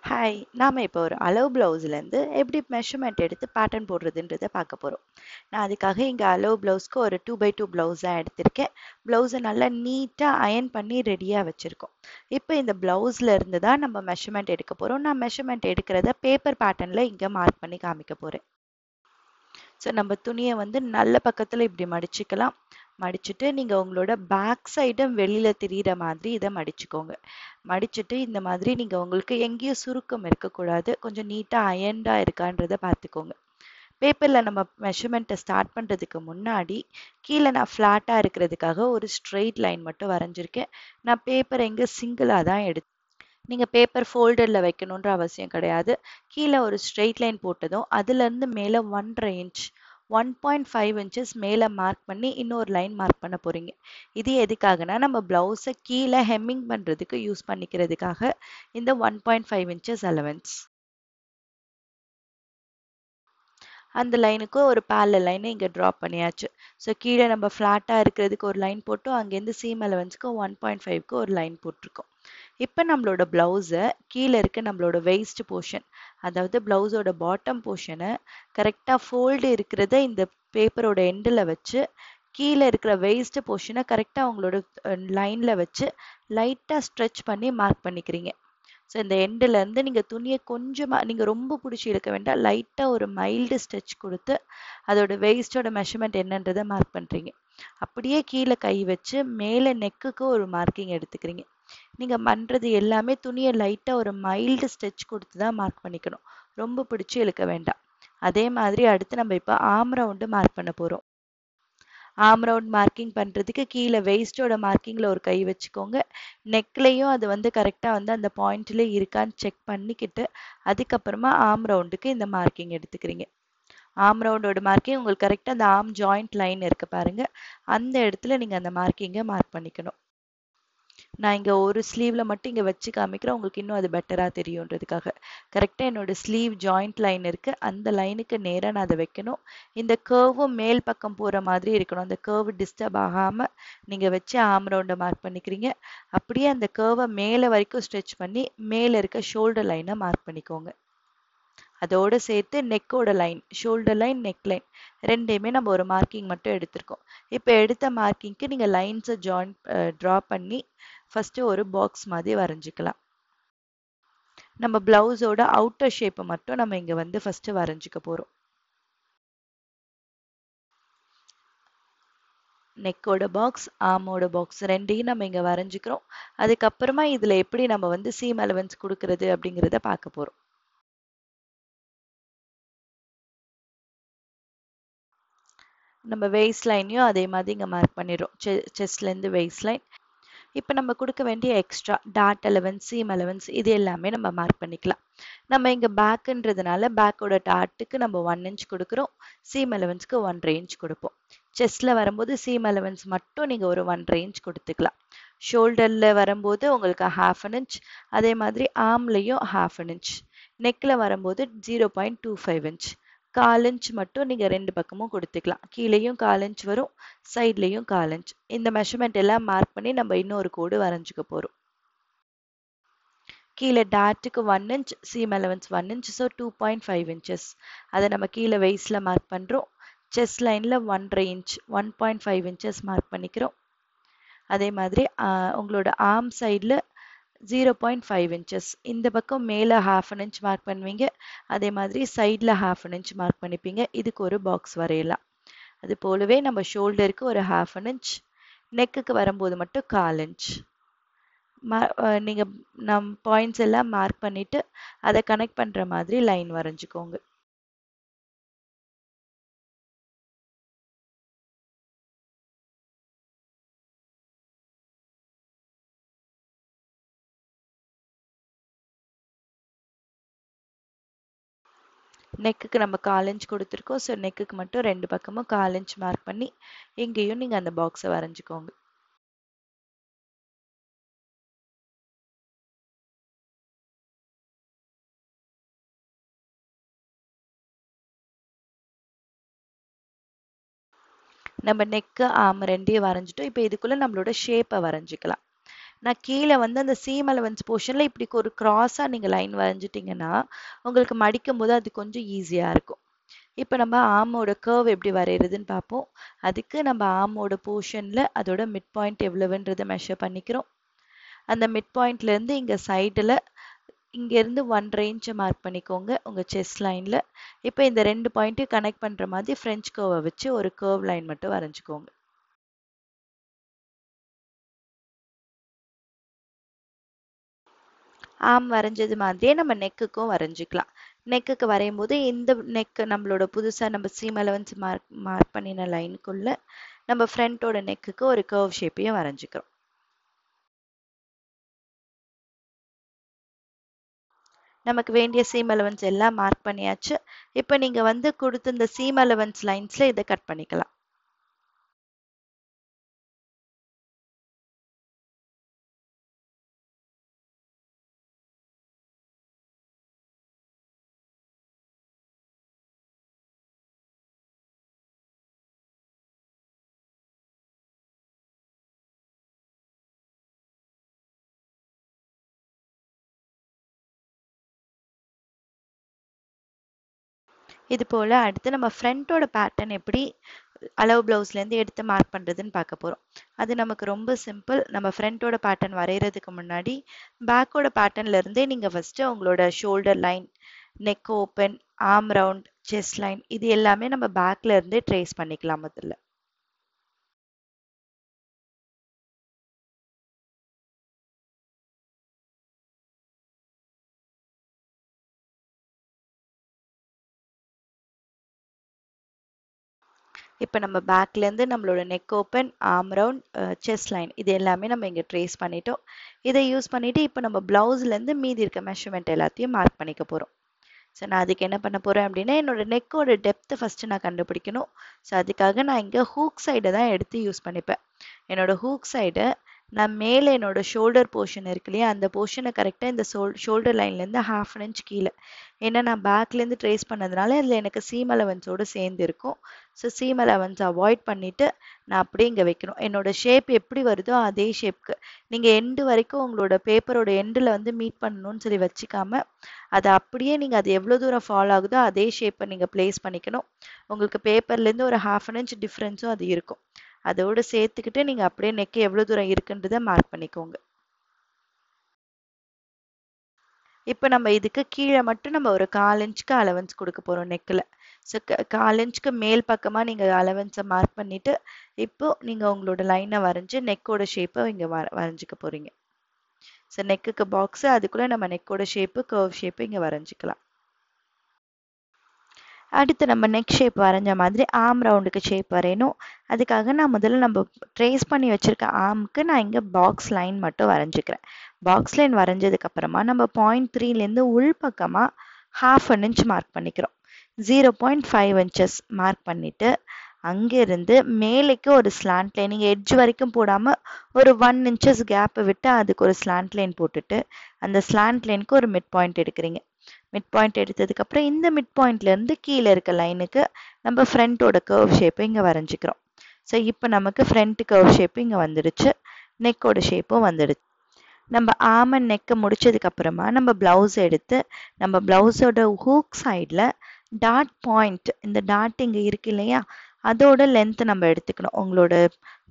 Hi, நாம இப்போ ஒரு அளவு பிளவுஸ்லேருந்து எப்படி மெஷர்மெண்ட் எடுத்து பேட்டர்ன் போடுறதுன்றதை பார்க்க போகிறோம். நான் அதுக்காக இங்கே அளவு பிளவுஸ்க்கு ஒரு 2x2 பிளவுஸாக எடுத்திருக்கேன். பிளவுஸை நல்லா நீட்டாக அயன் பண்ணி ரெடியாக வச்சுருக்கோம். இப்போ இந்த பிளவுஸ்ல இருந்து தான் நம்ம மெஷர்மெண்ட் எடுக்க போகிறோம். நான் மெஷர்மெண்ட் எடுக்கிறத பேப்பர் பேட்டர்னில் இங்கே மார்க் பண்ணி காமிக்க போகிறேன். ஸோ நம்ம துணியை வந்து நல்ல பக்கத்தில் இப்படி மடிச்சுக்கலாம். மடிச்சுட்டு நீங்கள் உங்களோட பேக் சைடும் வெளியில் தெரிகிற மாதிரி இதை மடிச்சுக்கோங்க. மடிச்சுட்டு இந்த மாதிரி நீங்கள் உங்களுக்கு எங்கேயும் சுருக்கம் இருக்கக்கூடாது. கொஞ்சம் நீட்டாக அயன்டாக இருக்கான்றதை பார்த்துக்கோங்க. பேப்பரில் நம்ம மெஷர்மெண்ட்டை ஸ்டார்ட் பண்ணுறதுக்கு முன்னாடி கீழே நான் ஃப்ளாட்டாக இருக்கிறதுக்காக ஒரு ஸ்ட்ரெயிட் லைன் மட்டும் வரைஞ்சிருக்கேன். நான் பேப்பரை இங்கே சிங்கிளாக தான் எடுத்தேன். நீங்கள் பேப்பர் ஃபோல்டரில் வைக்கணுன்ற அவசியம் கிடையாது. கீழே ஒரு ஸ்ட்ரெயிட் லைன் போட்டதும் அதுலேருந்து மேலே 1.5 இன்ச் 1.5 இன்ச்சஸ் மேலே மார்க் பண்ணி இன்னொரு லைன் மார்க் பண்ண போகிறீங்க. இது எதுக்காகனா நம்ம ப்ளவுஸை கீழே ஹெம்மிங் பண்ணுறதுக்கு யூஸ் பண்ணிக்கிறதுக்காக இந்த 1.5 இன்ச்சஸ் அலவன்ஸ். அந்த லைனுக்கு ஒரு பேரலல் லைனை இங்கே ட்ராப் பண்ணியாச்சு. ஸோ கீழே நம்ம ஃப்ளாட்டாக இருக்கிறதுக்கு ஒரு லைன் போட்டோம். அங்கேருந்து சீம் அலவன்ஸ்க்கு 1.5க்கு ஒரு லைன் போட்டிருக்கோம். இப்போ நம்மளோட ப்ளவுஸை கீழே இருக்க நம்மளோட வெயிஸ்ட் போர்ஷன், அதாவது ப்ளவுஸோட பாட்டம் போர்ஷனை கரெக்டாக ஃபோல்டு இருக்கிறத இந்த பேப்பரோட எண்டில் வச்சு கீழே இருக்கிற வெயிஸ்ட் போர்ஷனை கரெக்டாக உங்களோட லைனில் வச்சு லைட்டாக ஸ்ட்ரெச் பண்ணி மார்க் பண்ணிக்கிறீங்க. ஸோ இந்த எண்டுலேருந்து நீங்கள் துணியை கொஞ்சமாக நீங்கள் ரொம்ப பிடிச்சி இழுக்க வேண்டாம். லைட்டாக ஒரு மைல்டு ஸ்ட்ரெச் கொடுத்து அதோட வெயிஸ்டோட மெஷர்மெண்ட் என்னன்றதை மார்க் பண்ணுறீங்க. அப்படியே கீழே கை வச்சு மேலே நெக்குக்கு ஒரு மார்க்கிங் எடுத்துக்கிறீங்க. நீங்கள் பண்ணுறது எல்லாமே துணியை லைட்டாக ஒரு மைல்டு ஸ்ட்ரெச் கொடுத்து தான் மார்க் பண்ணிக்கணும். ரொம்ப பிடிச்சி இழுக்க வேண்டாம். அதே மாதிரி அடுத்து நம்ம இப்போ ஆம் ரவுண்டு மார்க் பண்ண போகிறோம். ஆம் ரவுண்ட் மார்க்கிங் பண்ணுறதுக்கு கீழே வெயிஸ்டோட மார்க்கிங்கில் ஒரு கை வச்சுக்கோங்க. நெக்லையும் அது வந்து கரெக்டாக வந்து அந்த பாயிண்ட்லேயே இருக்கான்னு செக் பண்ணிக்கிட்டு அதுக்கப்புறமா ஆம் ரவுண்டுக்கு இந்த மார்க்கிங் எடுத்துக்கிறீங்க. ஆம் ரவுண்டோட மார்க்கிங் உங்களுக்கு கரெக்டாக அந்த ஆம் ஜாயிண்ட் லைன் இருக்கு பாருங்க, அந்த இடத்துல நீங்கள் அந்த மார்க்கிங்கை மார்க் பண்ணிக்கணும். நான் இங்கே ஒரு ஸ்லீவில் மட்டும் இங்கே வச்சு காமிக்கிறேன், உங்களுக்கு இன்னும் அது பெட்டராக தெரியுன்றதுக்காக. கரெக்டாக என்னோட ஸ்லீவ் ஜாயிண்ட் லைன் இருக்குது, அந்த லைனுக்கு நேராக நான் அதை வைக்கணும். இந்த கர்வும் மேல் பக்கம் போகிற மாதிரி இருக்கணும். அந்த கர்வ் டிஸ்டர்ப் ஆகாமல் நீங்கள் வச்சு ஆம் ரவுண்டை மார்க் பண்ணிக்கிறீங்க. அப்படியே அந்த கர்வை மேலே வரைக்கும் ஸ்ட்ரெச் பண்ணி மேலே இருக்க ஷோல்டர் லைனை மார்க் பண்ணிக்கோங்க. அதோடு சேர்த்து நெக்கோட line, shoulder line, neck line ரெண்டையுமே நம்ம ஒரு மார்க்கிங் மட்டும் எடுத்திருக்கோம். இப்போ எடுத்த மார்க்கிங்க்கு நீங்கள் லைன்ஸை ட்ரா பண்ணி ஃபஸ்ட்டு ஒரு பாக்ஸ் மாதிரி வரைஞ்சிக்கலாம். நம்ம பிளவுஸோட அவுட்டர் ஷேப்பை மட்டும் நம்ம இங்கே வந்து ஃபஸ்ட்டு வரைஞ்சிக்க போகிறோம். நெக்கோட பாக்ஸ், ஆமோட பாக்ஸ் ரெண்டையும் நம்ம இங்கே வரைஞ்சிக்கிறோம். அதுக்கப்புறமா இதில் எப்படி நம்ம வந்து சீம் அலவன்ஸ் கொடுக்கறது அப்படிங்கிறத பார்க்க போகிறோம். நம்ம வெயிஸ்ட் லைனையும் அதே மாதிரி இங்கே மார்க் பண்ணிடுறோம். செஸ்ட்லேருந்து வெயிஸ்ட் லைன். இப்போ நம்ம கொடுக்க வேண்டிய எக்ஸ்ட்ரா டாட் அலவன்ஸ், சீம் அலவன்ஸ் இது எல்லாமே நம்ம மார்க் பண்ணிக்கலாம். நம்ம இங்கே பேக்குன்றதுனால பேக்கோட டாட்டுக்கு நம்ம 1 இன்ச் கொடுக்குறோம், சீம் அலவன்ஸ்க்கு 1.5 இன்ச் கொடுப்போம். செஸ்டில் வரும்போது சீம் அலவன்ஸ் மட்டும் நீங்கள் ஒரு 1.5 இன்ச் கொடுத்துக்கலாம். ஷோல்டரில் வரும்போது உங்களுக்கு 1/2 இன்ச், அதே மாதிரி ஆம்லையும் 1/2 இன்ச், நெக்கில் வரும்போது 0.25 இன்ச். 1/4 இன்ச் மட்டும் நீங்கள் ரெண்டு பக்கமும் கொடுத்துக்கலாம். கீழேயும் 1/4 இன்ச் வரும், சைட்லேயும் 1/4 இன்ச். இந்த மெஷர்மெண்ட் எல்லாம் மார்க் பண்ணி நம்ம இன்னொரு கோடு வரைஞ்சிக்க போகிறோம். கீழே டாட்டுக்கு 1 inch, seam allowance 1 inch, so 2.5 inches. அதை நம்ம கீழே வெயிஸில் மார்க் பண்ணுறோம். செஸ்ட் லைனில் 1.5 இன்ச், 1.5 இன்ச்சஸ் மார்க் பண்ணிக்கிறோம். அதே மாதிரி உங்களோட ஆர்ம் சைடில் 0.5 இன்ச்சஸ், இந்த பக்கம் மேலே 1/2 இன்ச் மார்க் பண்ணுவீங்க. அதே மாதிரி சைடில் 1/2 இன்ச் மார்க் பண்ணிப்பீங்க. இதுக்கு ஒரு பாக்ஸ் வரையலாம். அது போலவே நம்ம ஷோல்டருக்கு ஒரு 1/2 இன்ச், நெக்குக்கு வரும்போது மட்டும் 1/4 இன்ச். நீங்கள் பாயிண்ட்ஸ் எல்லாம் மார்க் பண்ணிவிட்டு அதை கனெக்ட் பண்ணுற மாதிரி லைன் வரைஞ்சிக்கோங்க. நெக்குக்கு நம்ம 1/4 இன்ச் கொடுத்துருக்கோம். ஸோ நெக்குக்கு மட்டும் ரெண்டு பக்கமும் 1/4 இன்ச் மார்க் பண்ணி இங்கேயும் நீங்கள் அந்த பாக்ஸை வரைஞ்சிக்கோங்க. நம்ம நெக்கு ஆம் ரெண்டையும் வரைஞ்சிட்டோம். இப்போ இதுக்குள்ளே நம்மளோட ஷேப்பை வரைஞ்சிக்கலாம். நான் கீழே வந்து அந்த சீம் அலவன்ஸ் போர்ஷனில் இப்படி ஒரு கிராஸாக நீங்கள் லைன் வரைஞ்சிட்டிங்கன்னா உங்களுக்கு மடிக்கும் போது அது கொஞ்சம் ஈஸியாக இருக்கும். இப்போ நம்ம ஆமோட கர்வ் எப்படி வரைகிறதுன்னு பார்ப்போம். அதுக்கு நம்ம ஆமோட போர்ஷனில் அதோட மிட் பாயிண்ட் எவ்வளவுன்றதை மெஷர் பண்ணிக்கிறோம். அந்த மிட் பாயிண்ட்லேருந்து இங்கே சைடில் இங்கேருந்து 1 இன்ச்சை மார்க் பண்ணிக்கோங்க உங்கள் செஸ்ட் லைனில். இப்போ இந்த 2 பாயிண்ட்டையும் கனெக்ட் பண்ணுற மாதிரி ஃப்ரெஞ்ச் கர்வை வச்சு ஒரு கர்வ் லைன் மட்டும் வரைஞ்சிக்கோங்க. ஆம் வரைஞ்சது மாதிரியே நம்ம நெக்குக்கும் வரைஞ்சிக்கலாம். நெக்குக்கு வரையும் போது இந்த நெக்கு நம்மளோட புதுசாக நம்ம சீம் அலவன்ஸ் மார்க் பண்ணின லைனுக்குள்ள நம்ம ஃப்ரண்ட்டோட நெக்குக்கு ஒரு கர்வ் ஷேப்பையும் வரைஞ்சிக்கிறோம். நமக்கு வேண்டிய சீம் அலவன்ஸ் எல்லாம் மார்க் பண்ணியாச்சு. இப்போ நீங்கள் வந்து கொடுத்த இந்த சீம் அலவன்ஸ் லைன்ஸில் இதை கட் பண்ணிக்கலாம். இது போல் அடுத்து நம்ம ஃப்ரண்ட்டோட பேட்டர்ன் எப்படி அளவு ப்ளவுஸ்லேருந்து எடுத்து மார்க் பண்ணுறதுன்னு பார்க்க போகிறோம். அது நமக்கு ரொம்ப சிம்பிள். நம்ம ஃப்ரண்ட்டோட பேட்டர்ன் வரைகிறதுக்கு முன்னாடி பேக்கோட பேட்டர்ன்லேருந்தே நீங்கள் ஃபஸ்ட்டு உங்களோட shoulder line, neck open, arm round, chest line இது எல்லாமே நம்ம பேக்ல இருந்தே ட்ரேஸ் பண்ணிக்கலாம் முதல்ல. இப்போ நம்ம பேக்லேருந்து நம்மளோட neck open, arm round, chest line இது எல்லாமே நம்ம இங்கே ட்ரேஸ் பண்ணிட்டோம். இதை யூஸ் பண்ணிவிட்டு இப்போ நம்ம ப்ளவுஸ்லேருந்து மீதி இருக்க மெஷர்மெண்ட் எல்லாத்தையும் மார்க் பண்ணிக்க போகிறோம். ஸோ நான் அதுக்கு என்ன பண்ண போகிறேன் அப்படின்னா என்னோட நெக்கோட டெப்த்து ஃபஸ்ட்டு நான் கண்டுபிடிக்கணும். ஸோ அதுக்காக நான் இங்கே ஹூக் சைடை தான் எடுத்து யூஸ் பண்ணிப்பேன். என்னோட ஹூக் சைடை நான் மேலே என்னோட ஷோல்டர் போர்ஷன் இருக்கு இல்லையா அந்த போர்ஷனை கரெக்டாக இந்த ஷோல்டர் லைன்லேருந்து 1/2 இன்ச் கீழே, ஏன்னா நான் பேக்லேருந்து ட்ரேஸ் பண்ணதுனால இதில் எனக்கு சீம் அலவன்ஸோடு சேர்ந்து இருக்கும். ஸோ சீம் அலவன்ஸ் அவாய்ட் பண்ணிவிட்டு நான் அப்படியே இங்கே வைக்கணும். என்னோட ஷேப் எப்படி வருதோ அதே ஷேப்க்கு நீங்கள் எண்டு வரைக்கும் உங்களோட பேப்பரோட எண்டில் வந்து மீட் பண்ணணும்னு சொல்லி வச்சுக்காம அதை அப்படியே நீங்கள் அது எவ்வளோ தூரம் ஃபாலோ ஆகுதோ அதே ஷேப்பை நீங்கள் ப்ளேஸ் பண்ணிக்கணும். உங்களுக்கு பேப்பர்லேருந்து ஒரு 1/2 இன்ச் டிஃப்ரென்ஸும் அது இருக்கும். அதோடு சேர்த்துக்கிட்டு நீங்கள் அப்படியே நெக்கு எவ்வளோ தூரம் இருக்குன்றதை மார்க் பண்ணிக்கோங்க. இப்போ நம்ம இதுக்கு கீழே மட்டும் நம்ம ஒரு 1/4 இன்ச்சுக்கு அலவன்ஸ் கொடுக்க போகிறோம் நெக்கில். ஸோ 1/4 இன்ச்சுக்கு மேல் பக்கமாக நீங்கள் அலவன்ஸை மார்க் பண்ணிவிட்டு இப்போ நீங்கள் உங்களோட லைனை வரைஞ்சி நெக்கோட ஷேப்பை இங்கே வரைஞ்சிக்க போகிறீங்க. ஸோ நெக்குக்கு பாக்ஸு அதுக்குள்ளே நம்ம நெக்கோட ஷேப்பு கர்வ் ஷேப்பு இங்கே வரைஞ்சிக்கலாம். அடுத்து நம்ம நெக் ஷேப் வரைஞ்ச மாதிரி ஆர்ம் ரவுண்டுக்கு ஷேப் வரையணும். அதுக்காக நான் முதல்ல நம்ம ட்ரேஸ் பண்ணி வச்சுருக்க ஆர்முக்கு நான் இங்கே பாக்ஸ் லைன் மட்டும் வரைஞ்சிக்கிறேன். பாக்ஸ் லைன் வரைஞ்சதுக்கப்புறமா நம்ம 0.3லேருந்து உள்பக்கமாக 1/2 இன்ச் மார்க் பண்ணிக்கிறோம். 0.5 இன்ச்சஸ் மார்க் பண்ணிவிட்டு அங்கேருந்து மேலேக்கு ஒரு ஸ்லாண்ட் லைன், நீங்கள் எட்ஜ் வரைக்கும் போடாமல் ஒரு 1 இன்ச்சஸ் கேப்பை விட்டு அதுக்கு ஒரு ஸ்லாண்ட் லைன் போட்டுட்டு அந்த ஸ்லாண்ட் லைனுக்கு ஒரு மிட் பாயிண்ட் எடுக்கிறீங்க. மிட் பாயிண்ட் எடுத்ததுக்கப்புறம் இந்த மிட் பாயிண்ட்லேருந்து கீழே இருக்க லைனுக்கு நம்ம ஃப்ரண்ட்டோட கர்வ் ஷேப்பை இங்கே வரைஞ்சிக்கிறோம். ஸோ இப்போ நமக்கு ஃப்ரண்ட் கர்வ் ஷேப்பு இங்கே வந்துடுச்சு, நெக்கோட ஷேப்பும் வந்துடுச்சு. நம்ம ஆர்ம் அண்ட் நெக்கை முடிச்சதுக்கப்புறமா நம்ம ப்ளவுஸ் எடுத்து நம்ம ப்ளவுஸோட ஹூக் சைடில் டாட் பாயிண்ட், இந்த டாட் இங்கே இருக்கு இல்லையா அதோட லென்த் நம்ம எடுத்துக்கணும். உங்களோட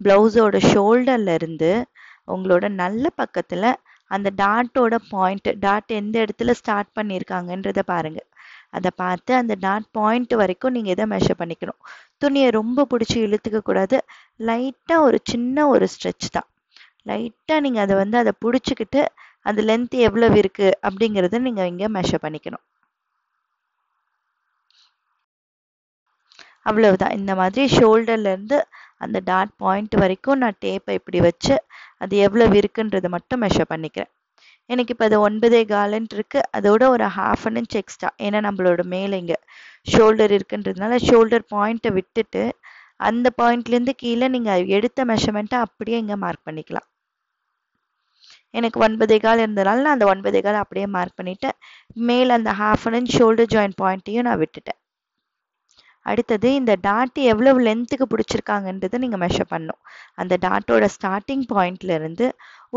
ப்ளவுஸோட ஷோல்டர்லேருந்து உங்களோட நல்ல பக்கத்தில் அந்த டாட்டோட பாயிண்ட், டாட் எந்த இடத்துல ஸ்டார்ட் பண்ணியிருக்காங்கன்றதை பாருங்கள். அதை பார்த்து அந்த டாட் பாயிண்ட் வரைக்கும் நீங்கள் இதை மெஷர் பண்ணிக்கணும். துணியை ரொம்ப பிடிச்சி இழுத்துக்க கூடாது. லைட்டாக ஒரு சின்ன ஒரு ஸ்ட்ரெச் தான். லைட்டாக நீங்கள் அதை வந்து அதை பிடிச்சிக்கிட்டு அது லென்த் எவ்வளவு இருக்குது அப்படிங்கிறத நீங்கள் இங்கே மெஷர் பண்ணிக்கணும். அவ்வளவுதான். இந்த மாதிரி ஷோல்டர்லேருந்து அந்த டாட் பாயிண்ட் வரைக்கும் நான் டேப்பை இப்படி வச்சு அது எவ்வளவு இருக்குன்றதை மட்டும் மெஷர் பண்ணிக்கிறேன். எனக்கு இப்போ அது 9.25 இருக்குது. அதோட ஒரு 1/2 இன்ச் எக்ஸ்ட்ரா, ஏன்னா நம்மளோட மேலே இங்கே ஷோல்டர் இருக்குன்றதுனால ஷோல்டர் பாயிண்ட்டை விட்டுட்டு அந்த பாயிண்ட்லேருந்து கீழே நீங்கள் எடுத்த மெஷர்மெண்ட்டை அப்படியே இங்கே மார்க் பண்ணிக்கலாம். எனக்கு 9.25 இருந்ததுனால நான் அந்த 9.25 அப்படியே மார்க் பண்ணிவிட்டேன். மேலே அந்த 1/2 இன்ச் ஷோல்டர் ஜாயின் பாயிண்ட்டையும் நான் விட்டுட்டேன். அடுத்தது இந்த டாட் எவ்வளவு லென்த்துக்கு பிடிச்சிருக்காங்கன்றதை நீங்கள் மெஷர் பண்ணணும். அந்த டாட்டோட ஸ்டார்டிங் பாயிண்ட்ல இருந்து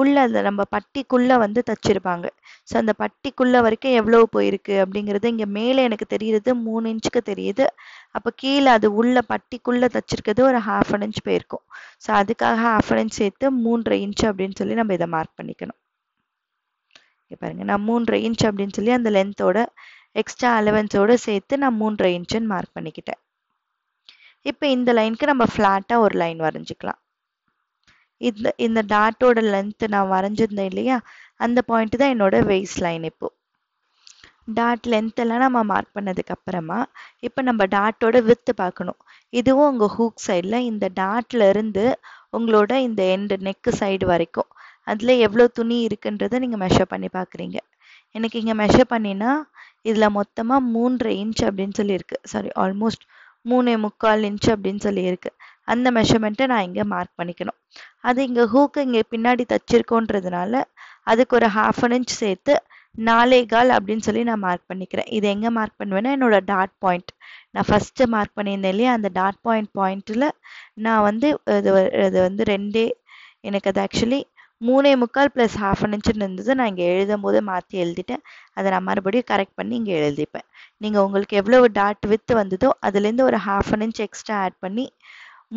உள்ள அந்த நம்ம பட்டிக்குள்ளே வந்து தச்சிருப்பாங்க. ஸோ அந்த பட்டிக்குள்ளே வரைக்கும் எவ்வளவு போயிருக்கு அப்படிங்கிறது இங்கே மேலே எனக்கு தெரியுது 3 இன்ச்சுக்கு தெரியுது. அப்போ கீழே அது உள்ள பட்டிக்குள்ளே தச்சிருக்கிறது ஒரு 1/2 இன்ச் போயிருக்கும். ஸோ அதுக்காக 1/2 இன்ச் சேர்த்து 3.5 இன்ச் அப்படின்னு சொல்லி நம்ம இதை மார்க் பண்ணிக்கணும். பாருங்க, நான் 3.5 இன்ச் அப்படின்னு சொல்லி அந்த லென்த்தோட எக்ஸ்ட்ரா அலவன்ஸோட சேர்த்து நான் 3.5 இன்ச்சுன்னு மார்க் பண்ணிக்கிட்டேன். இப்போ இந்த லைனுக்கு நம்ம ஃப்ளாட்டாக ஒரு லைன் வரைஞ்சிக்கலாம். இந்த டாட்டோட லென்த் நான் வரைஞ்சிருந்தேன் இல்லையா, அந்த பாயிண்ட் தான் என்னோட வெய்ஸ்ட் லைன். இப்போ டாட் லென்த் எல்லாம் நம்ம மார்க் பண்ணதுக்கு அப்புறமா இப்போ நம்ம டாட்டோட வித்து பார்க்கணும். இதுவும் உங்கள் ஹூக் சைடில் இந்த டாட்ல இருந்து உங்களோட இந்த எண்டு நெக்கு சைடு வரைக்கும் அதில் எவ்வளோ துணி இருக்குன்றதை நீங்கள் மெஷர் பண்ணி பார்க்குறீங்க. எனக்கு இங்கே மெஷர் பண்ணினா இதில் மொத்தமாக 3.5 இன்ச் அப்படின்னு சொல்லியிருக்கு. சாரி, ஆல்மோஸ்ட் 3.25 இன்ச் அப்படின்னு சொல்லியிருக்கு. அந்த மெஷர்மெண்ட்டை நான் இங்கே மார்க் பண்ணிக்கணும். அது இங்கே ஹூக்கு இங்கே பின்னாடி தச்சிருக்கோன்றதுனால அதுக்கு ஒரு 1/2 இன்ச் சேர்த்து 4.25 அப்படின்னு சொல்லி நான் மார்க் பண்ணிக்கிறேன். இது எங்கே மார்க் பண்ணுவேன்னா என்னோட டாட் பாயிண்ட், நான் ஃபஸ்ட்டு மார்க் பண்ணியிருந்தேன் இல்லையா, அந்த டாட் பாயிண்ட்டில் நான் வந்து அது வந்து எனக்கு அது ஆக்சுவலி 3.25 + 1/2 இன்ச்சுன்னு இருந்தது. நான் இங்கே எழுதும் போது மாற்றி எழுதிட்டேன். அதை நான் மறுபடியும் கரெக்ட் பண்ணி இங்கே எழுதிப்பேன். நீங்கள் உங்களுக்கு எவ்வளவு டாட் வித்து வந்ததோ அதுலேருந்து ஒரு 1/2 இன்ச் எக்ஸ்ட்ரா ஆட் பண்ணி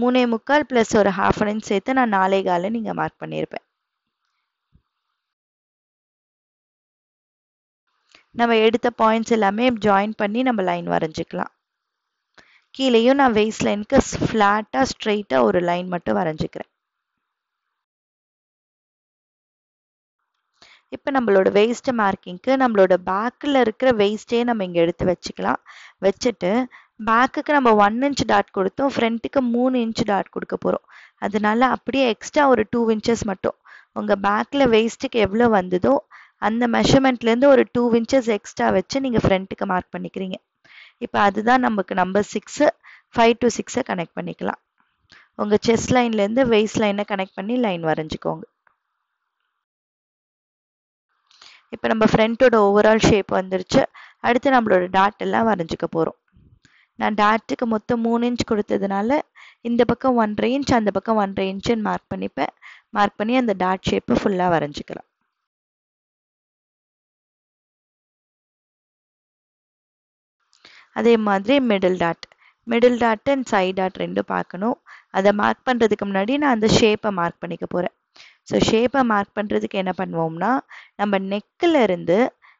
3.25 + ஒரு 1/2 இன்ச் சேர்த்து நான் 4.25 நீங்கள் மார்க் பண்ணியிருப்பேன். நம்ம எடுத்த பாயிண்ட்ஸ் எல்லாமே ஜாயின் பண்ணி நம்ம லைன் வரைஞ்சிக்கலாம். கீழேயும் நான் வெய்ஸ்ட் லைனுக்கு ஃப்ளாட்டாக ஸ்ட்ரெயிட்டாக ஒரு லைன் மட்டும் வரைஞ்சிக்கிறேன். இப்போ நம்மளோட வெய்ஸ்ட் மார்க்கிங்க்கு நம்மளோட பேக்கில் இருக்கிற வெய்ஸ்டே நம்ம இங்கே எடுத்து வச்சுக்கலாம். வச்சுட்டு பேக்குக்கு நம்ம 1 இன்ச் டாட் கொடுத்தோம், ஃப்ரண்ட்டுக்கு 3 இன்ச் டாட் கொடுக்க போகிறோம். அதனால அப்படியே எக்ஸ்ட்ரா ஒரு 2 இன்ச்சஸ் மட்டும் உங்கள் பேக்கில் வெய்ஸ்ட்டுக்கு எவ்வளோ வந்ததோ அந்த மெஷர்மெண்ட்லேருந்து ஒரு 2 இன்ச்சஸ் எக்ஸ்ட்ரா வச்சு நீங்கள் ஃப்ரண்ட்டுக்கு மார்க் பண்ணிக்கிறீங்க. இப்போ அதுதான் நமக்கு நம்பர் 6. 5 to 6 கனெக்ட் பண்ணிக்கலாம். உங்கள் செஸ்ட் லைன்லேருந்து வெய்ஸ்ட் லைனை கனெக்ட் பண்ணி லைன் வரைஞ்சிக்கோங்க. இப்போ நம்ம ஃப்ரண்ட்டோட ஓவரால் ஷேப் வந்துருச்சு. அடுத்து நம்மளோட டாட் எல்லாம் வரைஞ்சிக்க போகிறோம். நான் டாட்டுக்கு மொத்தம் 3 இன்ச் கொடுத்ததுனால இந்த பக்கம் 1.5 இன்ச், அந்த பக்கம் 1.5 இன்ச்சுன்னு மார்க் பண்ணிப்பேன். மார்க் பண்ணி அந்த டாட் ஷேப்பை ஃபுல்லாக வரைஞ்சிக்கலாம். அதே மாதிரி middle dot and side dot ரெண்டும் பார்க்கணும். அதை மார்க் பண்ணுறதுக்கு முன்னாடி நான் அந்த ஷேப்பை மார்க் பண்ணிக்க போகிறேன். ஸோ ஷேப்பை மார்க் பண்ணுறதுக்கு என்ன பண்ணுவோம்னா, நம்ம நெக்கில் இருந்து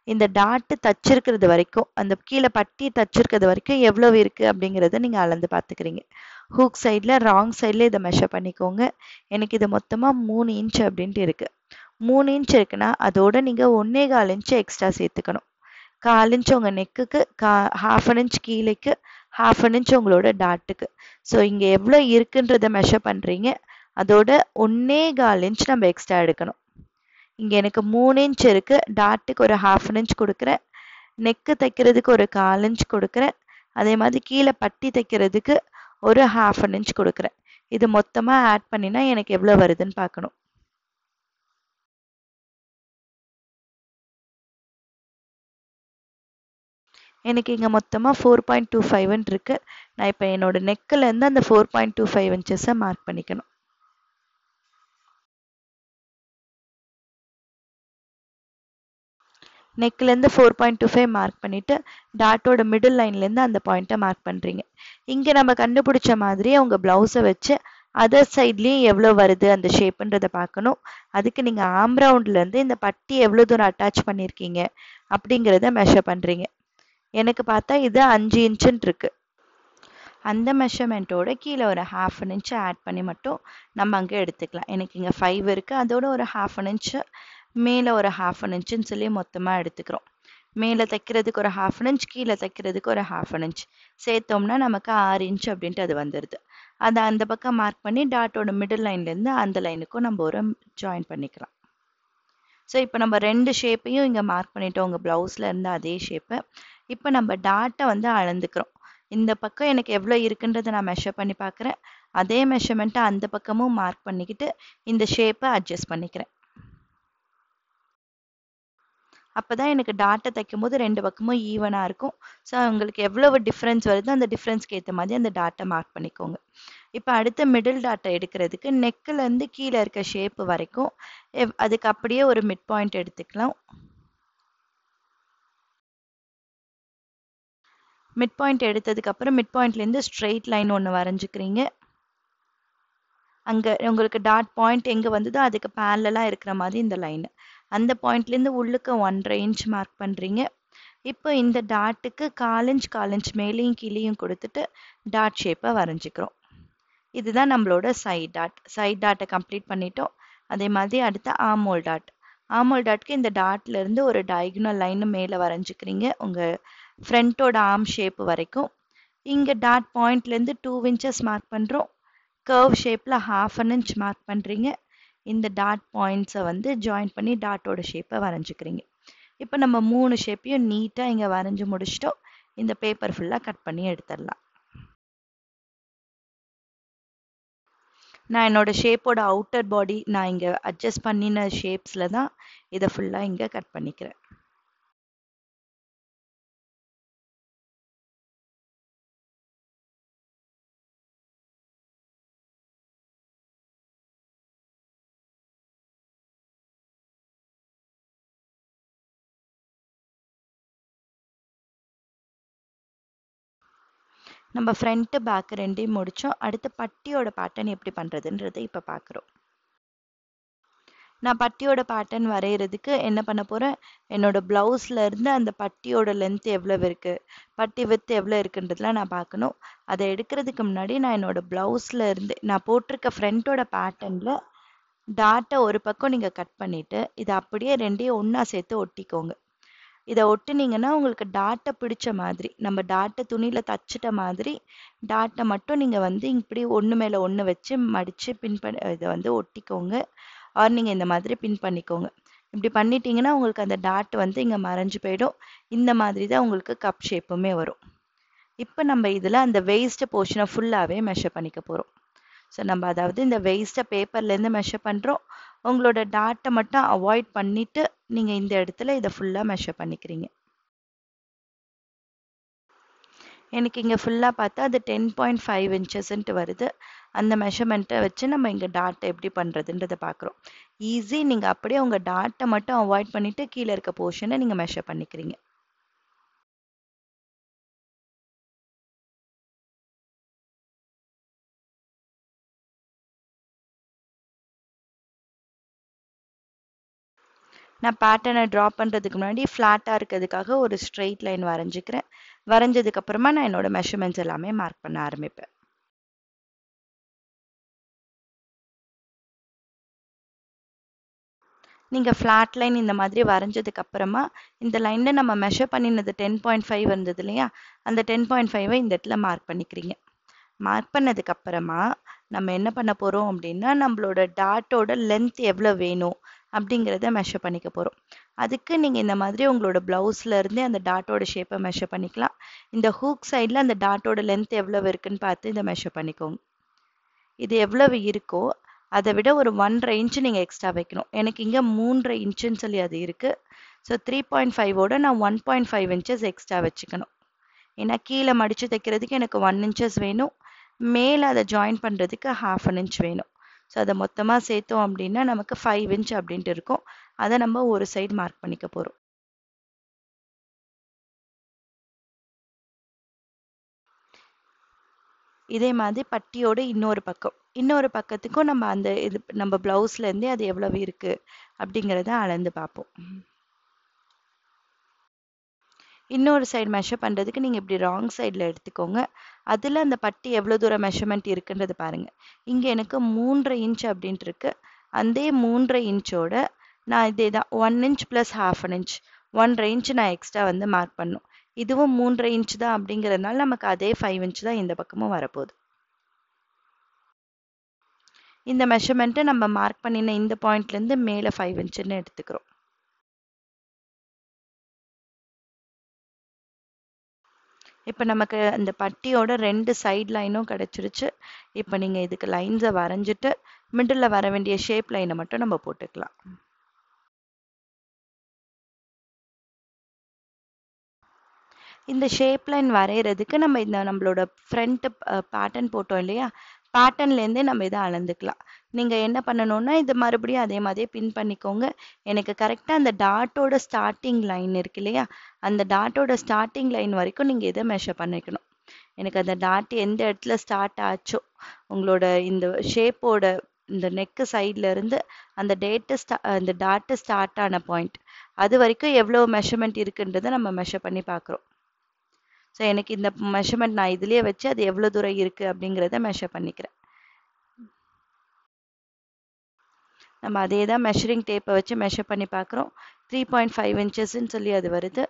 இந்த டாட்டு தச்சிருக்கிறது வரைக்கும், அந்த கீழே பட்டி தச்சிருக்கிறது வரைக்கும் எவ்வளோ இருக்குது அப்படிங்கிறத நீங்கள் அளந்து பார்த்துக்கிறீங்க. ஹூக் சைடில் ராங் சைடில் இதை மெஷர் பண்ணிக்கோங்க. எனக்கு இது மொத்தமாக 3 இன்ச் அப்படின்ட்டு இருக்குது. 3 இன்ச் இருக்குன்னா அதோட நீங்கள் 1.25 இன்ச்சு எக்ஸ்ட்ரா சேர்த்துக்கணும். 1/4 இன்ச் உங்கள் நெக்குக்கு, 1/2 இன்ச் கீழேக்கு, 1/2 இன்ச் உங்களோட டாட்டுக்கு. ஸோ இங்கே எவ்வளோ இருக்குன்றதை மெஷர் பண்ணுறீங்க, அதோட 1.25 இன்ச் நம்ம எக்ஸ்ட்ரா எடுக்கணும். இங்கே எனக்கு 3 இன்ச் இருக்குது, டாட்டுக்கு ஒரு 1/2 இன்ச் கொடுக்குறேன், நெக்கு தைக்கிறதுக்கு ஒரு 1/4 இன்ச் கொடுக்குறேன், அதே மாதிரி கீழே பட்டி தைக்கிறதுக்கு ஒரு 1/2 இன்ச் கொடுக்குறேன். இது மொத்தமாக ஆட் பண்ணினா எனக்கு எவ்வளோ வருதுன்னு பார்க்கணும். எனக்கு இங்கே மொத்தமாக 4.25 இருக்குது. நான் இப்போ என்னோட நெக்கிலேருந்து அந்த 4.25 இன்ச்சஸை மார்க் பண்ணிக்கணும். நெக்லேருந்து 4.25 மார்க் பண்ணிவிட்டு டாட்டோட மிடில் லைன்லேருந்து அந்த பாயிண்ட்டை மார்க் பண்ணுறீங்க. இங்கே நம்ம கண்டுபிடிச்ச மாதிரி உங்கள் ப்ளவுஸை வச்சு அதர் சைட்லேயும் எவ்வளோ வருது அந்த ஷேப்புன்றதை பார்க்கணும். அதுக்கு நீங்கள் ஆம் ரவுண்ட்லேருந்து இந்த பட்டி எவ்வளோ தூரம் அட்டாச் பண்ணியிருக்கீங்க அப்படிங்கிறத மெஷர் பண்ணுறீங்க. எனக்கு பார்த்தா இது 5 இன்ச்சுன்னு இருக்குது. அந்த மெஷர்மெண்ட்டோட கீழே ஒரு 1/2 இன்ச்சு ஆட் பண்ணி மட்டும் நம்ம அங்கே எடுத்துக்கலாம். எனக்கு இங்கே 5 இருக்குது, அதோட ஒரு 1/2 இன்ச்சு, மேலே ஒரு 1/2 இன்ச்சுன்னு சொல்லி மொத்தமாக எடுத்துக்கிறோம். மேலே தைக்கிறதுக்கு ஒரு 1/2 இன்ச், கீழே தைக்கிறதுக்கு ஒரு 1/2 இன்ச் சேர்த்தோம்னா நமக்கு 6 இன்ச் அப்படின்ட்டு அது வந்துடுது. அதை அந்த பக்கம் மார்க் பண்ணி டாட்டோட மிடில் லைன்லேருந்து அந்த லைனுக்கும் நம்ம ஒரு ஜாயின் பண்ணிக்கலாம். ஸோ இப்போ நம்ம 2 ஷேப்பையும் இங்கே மார்க் பண்ணிட்டோம், உங்கள் ப்ளவுஸில் இருந்து அதே ஷேப்பை. இப்போ நம்ம டாட்டை வந்து அளந்துக்கிறோம். இந்த பக்கம் எனக்கு எவ்வளோ இருக்குன்றதை நான் மெஷர் பண்ணி பார்க்குறேன். அதே மெஷர்மெண்ட்டை அந்த பக்கமும் மார்க் பண்ணிக்கிட்டு இந்த ஷேப்பை அட்ஜஸ்ட் பண்ணிக்கிறேன். அப்பதான் எனக்கு டாட்டை தைக்கும் போது ரெண்டு பக்கமும் ஈவனா இருக்கும். ஸோ உங்களுக்கு எவ்வளவு டிஃப்ரென்ஸ் வருதோ அந்த டிஃப்ரென்ஸ்க்கு ஏற்ற மாதிரி அந்த டாட்டை மார்க் பண்ணிக்கோங்க. இப்போ அடுத்த மிடில் டாட்டை எடுக்கிறதுக்கு நெக்கில் இருந்து கீழே இருக்க ஷேப் வரைக்கும் அதுக்கு அப்படியே ஒரு மிட் பாயிண்ட் எடுத்துக்கலாம். மிட் பாயிண்ட் எடுத்ததுக்கு அப்புறம் மிட் பாயிண்ட்லேருந்து ஸ்ட்ரெயிட் லைன் ஒன்று வரைஞ்சிக்கிறீங்க. அங்கே உங்களுக்கு டாட் பாயிண்ட் எங்கே வந்ததோ அதுக்கு பேரலாக இருக்கிற மாதிரி இந்த லைன். அந்த பாயிண்ட்லேருந்து உள்ளுக்கு 1.5 இன்ச் மார்க் பண்ணுறீங்க. இப்போ இந்த டாட்டுக்கு 1/4 இன்ச் மேலேயும் கீழேயும் கொடுத்துட்டு டாட் ஷேப்பை வரைஞ்சிக்கிறோம். இதுதான் நம்மளோட சைட் டாட். சைட் டாட்டை கம்ப்ளீட் பண்ணிட்டோம். அதே மாதிரி அடுத்த ஆர்மோல் டாட். ஆர்மோல் டாட்க்கு இந்த டாட்ல இருந்து ஒரு டயகனல் லைன் மேலே வரைஞ்சிக்கிறீங்க உங்கள் ஃப்ரண்ட்டோட ஆர்ம் ஷேப் வரைக்கும். இங்கே டாட் பாயிண்ட்லேருந்து 2 இன்ச்சஸ் மார்க் பண்ணுறோம். கர்வ் ஷேப்பில் 1/2 இன்ச் மார்க் பண்ணுறீங்க. இந்த டாட் பாயிண்ட்ஸை வந்து ஜாயின் பண்ணி டாட்டோட ஷேப்பை வரைஞ்சிக்கிறீங்க. இப்போ நம்ம 3 ஷேப்பையும் நீட்டாக இங்கே வரைஞ்சி முடிச்சிட்டோம். இந்த பேப்பர் ஃபுல்லாக கட் பண்ணி எடுத்துடலாம். நான் என்னோட ஷேப்போட அவுட்டர் பாடி நான் இங்கே அட்ஜஸ்ட் பண்ணின ஷேப்ஸில் தான் இதை ஃபுல்லாக இங்கே கட் பண்ணிக்கிறேன். நம்ம ஃப்ரண்ட்டு பேக் ரெண்டையும் முடித்தோம். அடுத்து பட்டியோட பேட்டர்ன் எப்படி பண்ணுறதுன்றதை இப்போ பார்க்குறோம். நான் பட்டியோட பேட்டர்ன் வரைகிறதுக்கு என்ன பண்ண போகிறேன், என்னோட ப்ளவுஸில் இருந்து அந்த பட்டியோட லென்த் எவ்வளோ இருக்குது, பட்டி வித் எவ்வளோ இருக்குன்றதுலாம் நான் பார்க்கணும். அதை எடுக்கிறதுக்கு முன்னாடி நான் என்னோட ப்ளவுஸில் இருந்து நான் போட்டிருக்க ஃப்ரண்ட்டோட பேட்டர்னில் டாட்டை ஒரு பக்கம் நீங்கள் கட் பண்ணிவிட்டு இதை அப்படியே ரெண்டையும் ஒன்றா சேர்த்து ஒட்டிக்கோங்க. இதை ஒட்டுனீங்கன்னா உங்களுக்கு டாட்டை பிடிச்ச மாதிரி நம்ம டாட்டை துணியில் தச்சிட்ட மாதிரி டாட்டை மட்டும் நீங்கள் வந்து இப்படி ஒன்று மேலே ஒன்று வச்சு மடித்து பின் பண்ணி இதை வந்து ஒட்டிக்கோங்க. ஆர் நீங்கள் இந்த மாதிரி பின் பண்ணிக்கோங்க. இப்படி பண்ணிட்டீங்கன்னா உங்களுக்கு அந்த டாட் வந்து இங்கே மறைஞ்சு போயிடும். இந்த மாதிரி தான் உங்களுக்கு கப் ஷேப்புமே வரும். இப்போ நம்ம இதில் அந்த வேஸ்ட் போர்ஷனை ஃபுல்லாகவே மெஷர் பண்ணிக்க போகிறோம். ஸோ நம்ம அதாவது இந்த வேஸ்ட்டை பேப்பர்லேருந்து மெஷர் பண்ணுறோம். உங்களோட டாட்டை மட்டும் அவாய்ட் பண்ணிவிட்டு நீங்கள் இந்த இடத்துல இதை ஃபுல்லாக மெஷர் பண்ணிக்கிறீங்க. எனக்கு இங்கே ஃபுல்லாக பார்த்தா அது 10.5 இன்ச்சஸ்ன்ட்டு வருது. அந்த மெஷர்மெண்ட்டை வச்சு நம்ம இங்கே டாட்டை எப்படி பண்ணுறதுன்றதை பார்க்குறோம். ஈஸி. நீங்கள் அப்படியே உங்கள் டாட்டை மட்டும் அவாய்ட் பண்ணிவிட்டு கீழே இருக்க போர்ஷனை நீங்கள் மெஷர் பண்ணிக்கிறீங்க. நான் பேட்டர்னை ட்ரா பண்ணுறதுக்கு முன்னாடி ஃப்ளாட்டாக இருக்கிறதுக்காக ஒரு ஸ்ட்ரெயிட் லைன் வரைஞ்சிக்கிறேன். வரைஞ்சதுக்கப்புறமா நான் என்னோட மெஷர்மெண்ட்ஸ் எல்லாமே மார்க் பண்ண ஆரம்பிப்பேன். நீங்கள் ஃப்ளாட் லைன் இந்த மாதிரி வரைஞ்சதுக்கு அப்புறமா இந்த லைனில் நம்ம மெஷர் பண்ணினது 10.5 இருந்தது இல்லையா, அந்த 10.5 இந்த இடத்துல மார்க் பண்ணிக்கிறீங்க. மார்க் பண்ணதுக்கு அப்புறமா நம்ம என்ன பண்ண போகிறோம் அப்படின்னா நம்மளோட டாட்டோட லென்த் எவ்வளோ வேணும் அப்படிங்கிறத மெஷர் பண்ணிக்க போகிறோம். அதுக்கு நீங்கள் இந்த மாதிரி உங்களோட ப்ளவுஸில் இருந்தே அந்த டாட்டோட ஷேப்பை மெஷர் பண்ணிக்கலாம். இந்த ஹூக் சைடில் அந்த டாட்டோட லென்த் எவ்வளவு இருக்குன்னு பார்த்து இதை மெஷர் பண்ணிக்கோங்க. இது எவ்வளவு இருக்கோ அதை விட ஒரு 1.5 இன்ச்சு நீங்கள் எக்ஸ்ட்ரா வைக்கணும். எனக்கு இங்கே 3.5 இன்ச்சுன்னு சொல்லி அது இருக்குது. ஸோ 3.5ஓட நான் 1.5 இன்ச்சஸ் எக்ஸ்ட்ரா வச்சுக்கணும். ஏன்னா கீழே மடித்து தைக்கிறதுக்கு எனக்கு 1 இன்ச்சஸ் வேணும். மேலே அதை ஜாயின் பண்ணுறதுக்கு 1/2 இன்ச் வேணும். ஸோ அதை மொத்தமாக சேர்த்தோம் அப்படின்னா நமக்கு 5 இன்ச் அப்படின்ட்டு இருக்கும். அதை நம்ம ஒரு சைடு மார்க் பண்ணிக்க போகிறோம். இதே மாதிரி பட்டியோட இன்னொரு பக்கத்துக்கும் நம்ம அந்த இது நம்ம ப்ளவுஸ்லேருந்தே அது எவ்வளவு இருக்குது அப்படிங்கிறத அளந்து பார்ப்போம். இன்னொரு சைடு மெஷர் பண்ணுறதுக்கு நீங்கள் இப்படி ராங் சைடில் எடுத்துக்கோங்க. அதில் அந்த பட்டி எவ்வளோ தூரம் மெஷர்மெண்ட் இருக்குன்றது பாருங்கள். இங்கே எனக்கு 3.5 இன்ச் அப்படின்ட்டு இருக்கு. அந்த 3.5 இன்ச்சோட நான் இதே தான் 1 இன்ச் ப்ளஸ் 1/2 இன்ச் 1.5 இன்ச் நான் எக்ஸ்ட்ரா வந்து மார்க் பண்ணும். இதுவும் 3.5 இன்ச் தான் அப்படிங்கிறதுனால நமக்கு அதே 5 இன்ச் தான் இந்த பக்கமும் வரப்போகுது. இந்த மெஷர்மெண்ட்டை நம்ம மார்க் பண்ணின இந்த பாயிண்ட்லேருந்து மேலே 5 இன்ச்சுன்னு எடுத்துக்கிறோம். இப்போ நமக்கு அந்த பட்டியோட 2 சைட் லைனும் கிடச்சிருச்சு. இப்போ நீங்கள் இதுக்கு லைன்ஸை வரைஞ்சிட்டு மிடில் வர வேண்டிய ஷேப் லைனை மட்டும் நம்ம போட்டுக்கலாம். இந்த ஷேப் லைன் வரைகிறதுக்கு நம்ம இந்த நம்மளோட ஃப்ரண்ட் பேட்டர்ன் போட்டோம் இல்லையா, பேட்டர்ன்லேருந்தே நம்ம இதை அளந்துக்கலாம். நீங்கள் என்ன பண்ணணும்னா இது மறுபடியும் அதே மாதிரியே பின் பண்ணிக்கோங்க. எனக்கு கரெக்டாக அந்த டாட்டோட ஸ்டார்டிங் லைன் இருக்கு இல்லையா, அந்த டாட்டோட ஸ்டார்டிங் லைன் வரைக்கும் நீங்கள் இதை மெஷர் பண்ணிக்கணும். எனக்கு அந்த டாட் எந்த இடத்துல ஸ்டார்ட் ஆச்சோ, உங்களோட இந்த ஷேப்போட இந்த நெக்கு சைட்ல இருந்து அந்த அந்த டாட்டு ஸ்டார்ட் ஆன பாயிண்ட் அது வரைக்கும் எவ்வளோ மெஷர்மெண்ட் இருக்குன்றதை நம்ம மெஷர் பண்ணி பார்க்குறோம். ஸோ எனக்கு இந்த மெஷர்மெண்ட் நான் இதுலேயே வச்சு அது எவ்வளோ தூரம் இருக்குது அப்படிங்கிறத மெஷர் பண்ணிக்கிறேன். நம்ம அதே தான் மெஷரிங் டேப்பை வச்சு மெஷர் பண்ணி பார்க்குறோம். 3.5 இன்ச்சஸ்ன்னு சொல்லி அது வருது.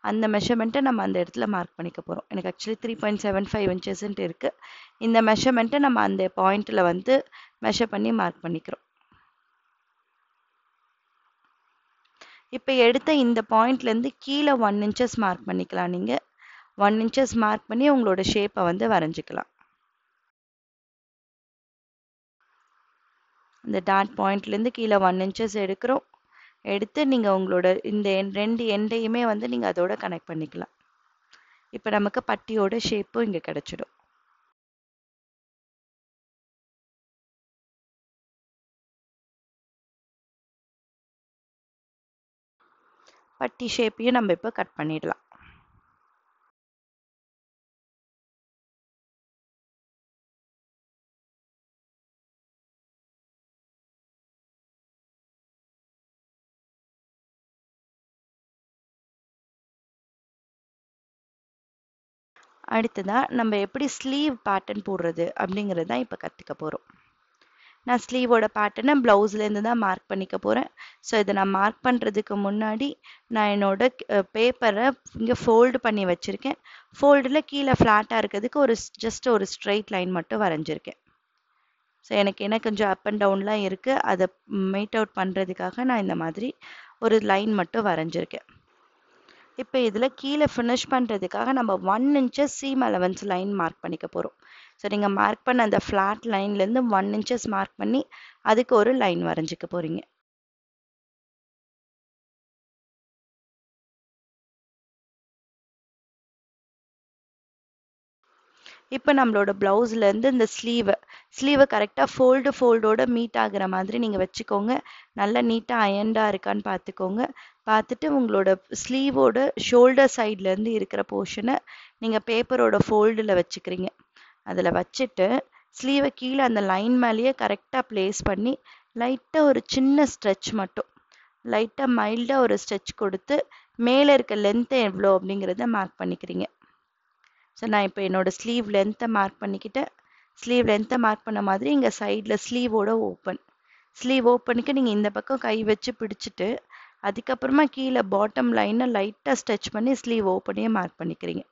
அந்த மெஷர்மெண்ட்டை நம்ம அந்த இடத்துல மார்க் பண்ணிக்க போகிறோம். எனக்கு ஆக்சுவலி 3.75 இன்ச்சஸ்ன்ட்டு இருக்குது. இந்த மெஷர்மெண்ட்டை நம்ம அந்த பாயிண்ட்டில் வந்து மெஷர் பண்ணி மார்க் பண்ணிக்கிறோம். இப்போ எடுத்த இந்த பாயிண்ட்லேருந்து கீழே 1 இன்ச்சஸ் மார்க் பண்ணிக்கலாம். நீங்கள் 1 இன்ச்சஸ் மார்க் பண்ணி உங்களோட ஷேப்பை வந்து வரைஞ்சிக்கலாம். இந்த டாட் பாயிண்ட்லேருந்து கீழே 1 இன்ச்சஸ் எடுக்கிறோம். எடுத்து நீங்கள் உங்களோட இந்த ரெண்டு எண்டையுமே வந்து நீங்கள் அதோட கனெக்ட் பண்ணிக்கலாம். இப்போ நமக்கு பட்டியோட ஷேப்பும் இங்கே கிடைச்சிடும். பட்டி ஷேப்பையும் நம்ம இப்போ கட் பண்ணிடலாம். அடுத்ததா நம்ம எப்படி ஸ்லீவ் பேட்டர்ன் போடுறது அப்படிங்கிறது தான் இப்போ கற்றுக்க போகிறோம். நான் ஸ்லீவோட பேட்டர்னை ப்ளவுஸ்லேருந்து தான் மார்க் பண்ணிக்க போகிறேன். ஸோ இதை நான் மார்க் பண்ணுறதுக்கு முன்னாடி நான் என்னோட பேப்பரை இங்கே ஃபோல்டு பண்ணி வச்சுருக்கேன். ஃபோல்டில் கீழே ஃப்ளாட்டாக இருக்கிறதுக்கு ஜஸ்ட் ஒரு ஸ்ட்ரெயிட் லைன் மட்டும் வரைஞ்சிருக்கேன். ஸோ எனக்கு என்ன கொஞ்சம் அப் அண்ட் டவுன்லாம் இருக்குது, அதை மேட் அவுட் பண்ணுறதுக்காக நான் இந்த மாதிரி ஒரு லைன் மட்டும் வரைஞ்சிருக்கேன். இப்போ இதில் கீழே ஃபினிஷ் பண்ணுறதுக்காக நம்ம 1 inches seam allowance line mark பண்ணிக்க போகிறோம். ஸோ நீங்கள் மார்க் பண்ண அந்த ஃப்ளாட் லைன்லேருந்து 1 இன்ச்சஸ் மார்க் பண்ணி அதுக்கு ஒரு லைன் வரைஞ்சிக்க போகிறீங்க. இப்போ நம்மளோட ப்ளவுஸ்லேருந்து இந்த ஸ்லீவை கரெக்டாக ஃபோல்டோட மீட் ஆகுற மாதிரி நீங்கள் வச்சுக்கோங்க. நல்லா நீட்டாக அயன்டாக இருக்கான்னு பார்த்துக்கோங்க. பார்த்துட்டு உங்களோட ஸ்லீவோட ஷோல்டர் சைட்லேருந்து இருக்கிற போர்ஷனை நீங்கள் பேப்பரோட ஃபோல்டில் வச்சுக்கிறீங்க. அதில் வச்சுட்டு ஸ்லீவை கீழே அந்த லைன் மேலேயே கரெக்டாக ப்ளேஸ் பண்ணி லைட்டாக ஒரு சின்ன ஸ்ட்ரெச் மட்டும், லைட்டாக மைல்டாக ஒரு ஸ்ட்ரெச் கொடுத்து மேலே இருக்க லென்த்து எவ்வளோ அப்படிங்கிறத மார்க் பண்ணிக்கிறீங்க. ஸோ நான் இப்போ என்னோட ஸ்லீவ் லென்த்தை மார்க் பண்ணிக்கிட்டேன். ஸ்லீவ் லென்த்தை மார்க் பண்ண மாதிரி இங்கே சைடில் ஸ்லீவோட ஸ்லீவ் ஓப்பனுக்கு நீங்கள் இந்த பக்கம் கை வச்சு பிடிச்சிட்டு அதுக்கப்புறமா கீழே பாட்டம் லைனை லைட்டாக ஸ்ட்ரெச் பண்ணி ஸ்லீவ் ஓப்பனையே மார்க் பண்ணிக்கிறீங்க.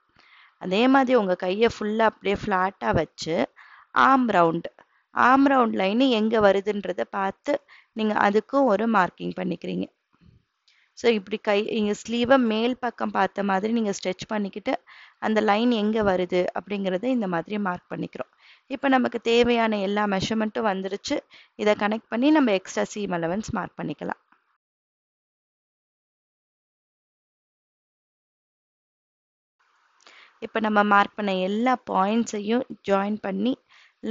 அதே மாதிரி உங்கள் கையை ஃபுல்லாக அப்படியே ஃப்ளாட்டாக வச்சு ஆர்ம் ரவுண்ட் லைனு எங்கே வருதுன்றதை பார்த்து நீங்கள் அதுக்கும் ஒரு மார்க்கிங் பண்ணிக்கிறீங்க. ஸோ இப்படி இங்கே ஸ்லீவை மேல் பக்கம் பார்த்த மாதிரி நீங்கள் ஸ்ட்ரெச் பண்ணிக்கிட்டு அந்த லைன் எங்கே வருது அப்படிங்கிறத இந்த மாதிரி மார்க் பண்ணிக்கிறோம். இப்போ நமக்கு தேவையான எல்லா மெஷர்மெண்ட்டும் வந்துருச்சு. இதை கனெக்ட் பண்ணி நம்ம எக்ஸ்ட்ரா சீம் அலவன்ஸ் மார்க் பண்ணிக்கலாம். இப்போ நம்ம மார்க் பண்ண எல்லா பாயிண்ட்ஸையும் ஜாயின் பண்ணி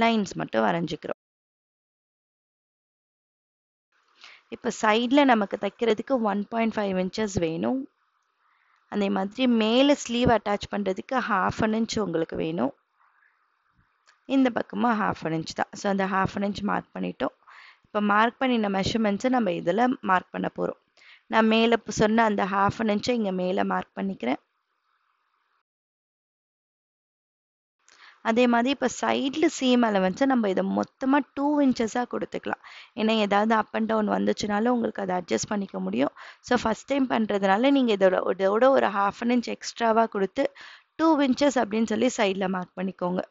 லைன்ஸ் மட்டும் வரைஞ்சிக்கிறோம். இப்போ சைடில் நமக்கு தைக்கிறதுக்கு 1.5 இன்ச்சஸ் வேணும். அதே மாதிரி மேலே ஸ்லீவ் அட்டாச் பண்ணுறதுக்கு 1/2 இன்ச் உங்களுக்கு வேணும். இந்த பக்கமாக 1/2 இன்ச் தான். ஸோ அந்த 1/2 இன்ச் மார்க் பண்ணிட்டோம். இப்போ மார்க் பண்ணின மெஷர்மெண்ட்ஸை நம்ம இதில் மார்க் பண்ண போகிறோம். நான் மேலே சொன்ன அந்த 1/2 இன்ச்சை இங்கே மேலே மார்க் பண்ணிக்கிறேன். அதே மாதிரி இப்போ சைடில் சீம் அலவன்ஸை நம்ம இதை மொத்தமாக 2 இன்ச்சஸாக கொடுத்துக்கலாம். ஏன்னா ஏதாவது அப் அண்ட் டவுன் வந்துச்சுனாலும் உங்களுக்கு அதை அட்ஜஸ்ட் பண்ணிக்க முடியும். ஸோ ஃபஸ்ட் டைம் பண்ணுறதுனால நீங்கள் இதோட ஒரு 1/2 இன்ச் எக்ஸ்ட்ராவாக கொடுத்து 2 இன்ச்சஸ் அப்படின்னு சொல்லி சைடில் மார்க் பண்ணிக்கோங்க.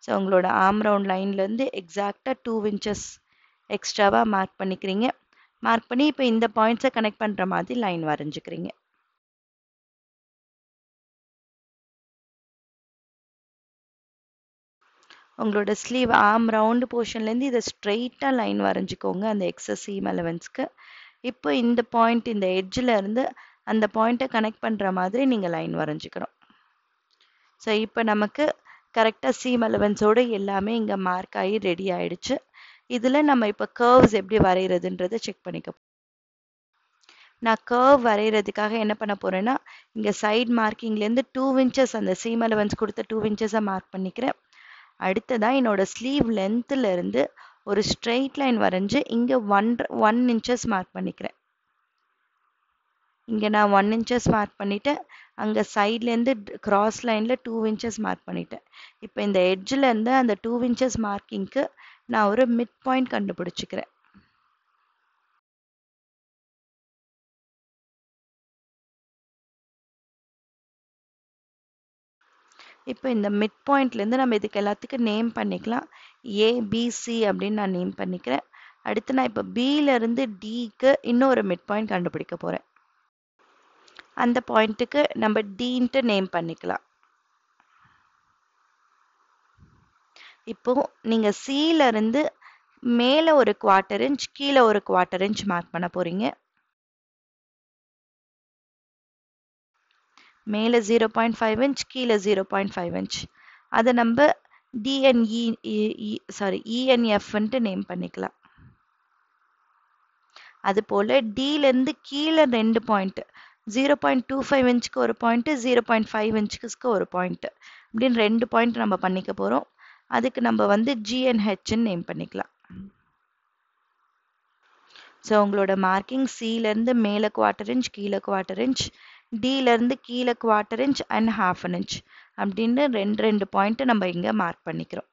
ஸோ உங்களோட ஆர்ம் ரவுண்ட் லைன்லேருந்து எக்ஸாக்டாக 2 இன்ச்சஸ் எக்ஸ்ட்ராவாக மார்க் பண்ணிக்கிறீங்க. மார்க் பண்ணி இப்போ இந்த பாயிண்ட்ஸை கனெக்ட் பண்ணுற மாதிரி லைன் வரைஞ்சிக்கிறீங்க. உங்களோட ஸ்லீவ் ஆர்ம் ரவுண்டு போர்ஷன்லேருந்து இதை ஸ்ட்ரெயிட்டாக லைன் வரைஞ்சிக்கோங்க அந்த எக்ஸஸ் சீம் அலவன்ஸ்க்கு. இப்போ இந்த பாயிண்ட் இந்த எட்ஜில் இருந்து அந்த பாயிண்ட்டை கனெக்ட் பண்ணுற மாதிரி நீங்கள் லைன் வரைஞ்சிக்கணும். ஸோ இப்போ நமக்கு கரெக்டாக சீம் அலவன்ஸோடு எல்லாமே இங்கே மார்க் ஆகி ரெடி ஆயிடுச்சு. இதில் நம்ம இப்போ கர்வ்ஸ் எப்படி வரைகிறதுன்றதை செக் பண்ணிக்க. நான் கர்வ் வரைகிறதுக்காக என்ன பண்ண போகிறேன்னா, இங்கே சைட் மார்க்கிங்லேருந்து 2 இன்ச்சஸ் அந்த சீம் அலவன்ஸ் கொடுத்த 2 இன்ச்சஸை மார்க் பண்ணிக்கிறேன். அடுத்ததாக என்னோட ஸ்லீவ் லென்த்துலேருந்து ஒரு ஸ்ட்ரெயிட் லைன் வரைஞ்சி இங்கே 1 இன்ச்சஸ் மார்க் பண்ணிக்கிறேன். இங்கே நான் 1 இன்ச்சஸ் மார்க் பண்ணிவிட்டேன். அங்கே சைட்லேருந்து கிராஸ் லைனில் 2 இன்ச்சஸ் மார்க் பண்ணிட்டேன். இப்போ இந்த எட்ஜிலேருந்து அந்த 2 இன்ச்சஸ் மார்க்கிங்க்கு நான் ஒரு மிட் பாயிண்ட் கண்டுபிடிச்சிக்கிறேன். இப்போ இந்த மிட் பாயிண்ட்லேருந்து நம்ம இதுக்கு எல்லாத்துக்கும் நேம் பண்ணிக்கலாம். ஏபிசி அப்படின்னு நான் நேம் பண்ணிக்கிறேன். அடுத்து நான் இப்போ பியிலேருந்து டிக்கு இன்னொரு மிட் பாயிண்ட் கண்டுபிடிக்க போகிறேன். அந்த பாயிண்ட்டுக்கு நம்ம டின்ட்டு நேம் பண்ணிக்கலாம். இப்போ நீங்கள் சியிலேருந்து மேலே ஒரு 1/4 இன்ச் கீழே ஒரு 1/4 இன்ச் மார்க் பண்ண போகிறீங்க. மேலே 0.5 இன்ச் கீழே 0.5 இன்ச். அதை நம்ம இஎன்எஃப்ன்ட்டு நேம் பண்ணிக்கலாம். அது போல் டிலேருந்து கீழே 2 பாயிண்ட் 0.25 இன்ச்சுக்கு ஒரு பாயிண்ட்டு 0.5 இன்ச்சுக்கு ஒரு பாயிண்ட்டு அப்படின்னு 2 பாயிண்ட் நம்ம பண்ணிக்க போகிறோம். அதுக்கு நம்ம வந்து ஜிஎன்ஹெச்ன்னு நேம் பண்ணிக்கலாம். ஸோ உங்களோட மார்க்கிங் சிலேருந்து மேலே 1/4 இன்ச் கீழே 1/4 இன்ச், டிலேருந்து கீழே 1/4 இன்ச் அண்ட் 1/2 இன்ச் அப்படின்னு 2 பாயிண்ட்டு நம்ம இங்கே மார்க் பண்ணிக்கிறோம்.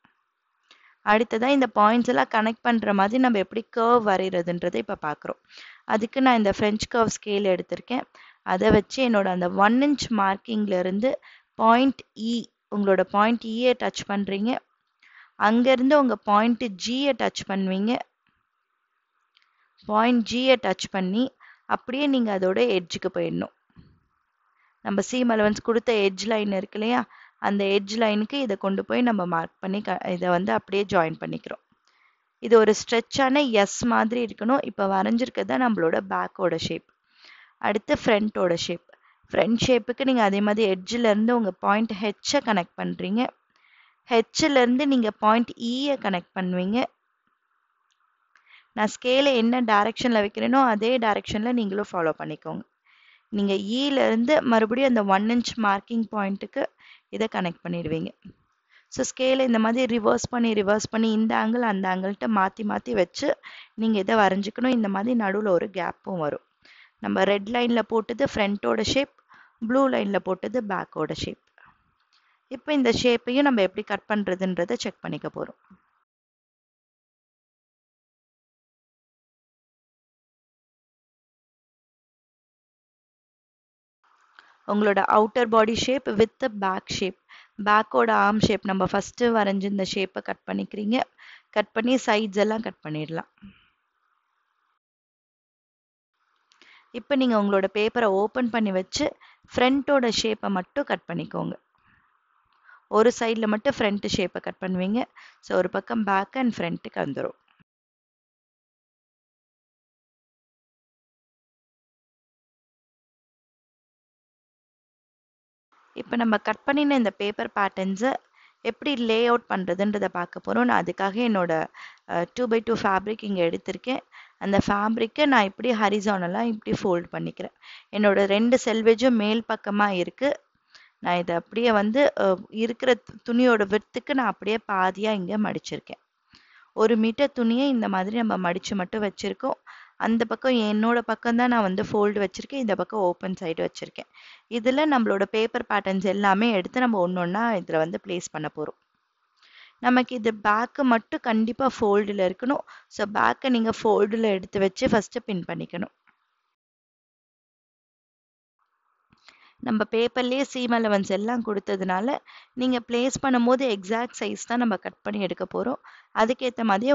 அடுத்ததான் இந்த பாயிண்ட்ஸ் எல்லாம் கனெக்ட் பண்ணுற மாதிரி நம்ம எப்படி கர்வ் வரைகிறதுன்றதை இப்போ பார்க்குறோம். அதுக்கு நான் இந்த ஃப்ரெஞ்ச் கர்வ் ஸ்கேல் எடுத்திருக்கேன். அதை வச்சு என்னோட அந்த 1 இன்ச் மார்க்கிங்லேருந்து பாயிண்ட் இ, உங்களோட பாயிண்ட் இயை டச் பண்ணுறீங்க. அங்கேருந்து உங்கள் பாயிண்ட் ஜியை டச் பண்ணுவீங்க. பாயிண்ட் ஜியை டச் பண்ணி அப்படியே நீங்கள் அதோட எட்ஜுக்கு போயிடணும். நம்ம சீம் அலவன்ஸ் கொடுத்த எட்ஜ் லைன் இருக்கு இல்லையா, அந்த எட்ஜ் லைனுக்கு இதை கொண்டு போய் நம்ம மார்க் பண்ணி இதை வந்து அப்படியே ஜாயின் பண்ணிக்கிறோம். இது ஒரு ஸ்ட்ரெச்சான எஸ் மாதிரி இருக்கணும். இப்போ வரைஞ்சிருக்கிறது தான் நம்மளோட பேக்கோட ஷேப். அடுத்து ஃப்ரண்ட்டோட ஷேப். ஃப்ரண்ட் ஷேப்புக்கு நீங்கள் அதே மாதிரி எட்ஜிலேருந்து உங்கள் பாயிண்ட் ஹெச்சை கனெக்ட் பண்ணுறீங்க. ஹெச்சிலேருந்து நீங்கள் பாயிண்ட் இயை கனெக்ட் பண்ணுவீங்க. நான் ஸ்கேலை என்ன டைரக்ஷனில் வைக்கிறேனோ அதே டைரக்ஷனில் நீங்களும் ஃபாலோ பண்ணிக்கோங்க. நீங்கள் இலேருந்து மறுபடியும் அந்த 1 இன்ச் மார்க்கிங் பாயிண்ட்டுக்கு இதை கனெக்ட் பண்ணிடுவீங்க. ஸோ ஸ்கேலை இந்த மாதிரி ரிவர்ஸ் பண்ணி இந்த ஆங்கிள் அந்த ஆங்கிள்கிட்ட மாற்றி வச்சு நீங்கள் இதை வரைஞ்சிக்கணும். இந்த மாதிரி நடுவில் ஒரு கேப்பும் வரும். நம்ம ரெட் லைனில் போட்டது ஃப்ரண்ட்டோட ஷேப், ப்ளூ லைனில் போட்டது பேக்கோட ஷேப். இப்போ இந்த ஷேப்பையும் நம்ம எப்படி கட் பண்ணுறதுன்றதை செக் பண்ணிக்க போகிறோம். உங்களோட outer body shape with back shape, பேக்கோட ஆர்ம் ஷேப் நம்ம ஃபஸ்ட்டு வரைஞ்சி இந்த ஷேப்பை கட் பண்ணிக்கிறீங்க. கட் பண்ணி சைட்ஸ் எல்லாம் கட் பண்ணிடலாம். இப்போ நீங்கள் உங்களோட பேப்பரை ஓப்பன் பண்ணி வச்சு ஃப்ரண்ட்டோட ஷேப்பை மட்டும் கட் பண்ணிக்கோங்க. ஒரு சைடில் மட்டும் ஃப்ரண்ட் ஷேப்பை கட் பண்ணுவீங்க. ஸோ ஒரு பக்கம் பேக் அண்ட் ஃப்ரண்ட்டுக்கு வந்துடும். இப்போ நம்ம கட் பண்ணின இந்த பேப்பர் பேட்டர்ன்ஸை எப்படி லே அவுட் பண்ணுறதுன்றதை பார்க்க போகிறோம். நான் அதுக்காக என்னோட 2x2 ஃபேப்ரிக் இங்கே எடுத்திருக்கேன். அந்த ஃபேப்ரிக்கை நான் இப்படி ஹரிசானலாக இப்படி ஃபோல்ட் பண்ணிக்கிறேன். என்னோட 2 செல்வேஜும் மேல் பக்கமாக இருக்குது. நான் இதை அப்படியே வந்து இருக்கிற துணியோட விட்த்துக்கு நான் அப்படியே பாதியாக இங்கே மடிச்சிருக்கேன். 1 மீட்டர் துணியை இந்த மாதிரி நம்ம மடித்து மட்டும் வச்சுருக்கோம். அந்த பக்கம் என்னோட பக்கம் தான் நான் வந்து ஃபோல்டு வச்சுருக்கேன். இந்த பக்கம் ஓப்பன் சைடு வச்சுருக்கேன். இதில் நம்மளோட பேப்பர் பேட்டர்ன்ஸ் எல்லாமே எடுத்து நம்ம ஒன்று ஒன்றா இதில் வந்து ப்ளேஸ் பண்ண போகிறோம். நமக்கு இது பேக்கு மட்டும் கண்டிப்பாக ஃபோல்டில் இருக்கணும். ஸோ பேக்கை நீங்கள் ஃபோல்டில் எடுத்து வச்சு ஃபஸ்ட்டு பின் பண்ணிக்கணும். நம்ம பேப்பர்லேயே சீம் அலவன்ஸ் எல்லாம் கொடுத்ததுனால நீங்கள் ப்ளேஸ் பண்ணும்போது எக்ஸாக்ட் சைஸ் தான் நம்ம கட் பண்ணி எடுக்க போகிறோம். அதுக்கேற்ற மாதிரியே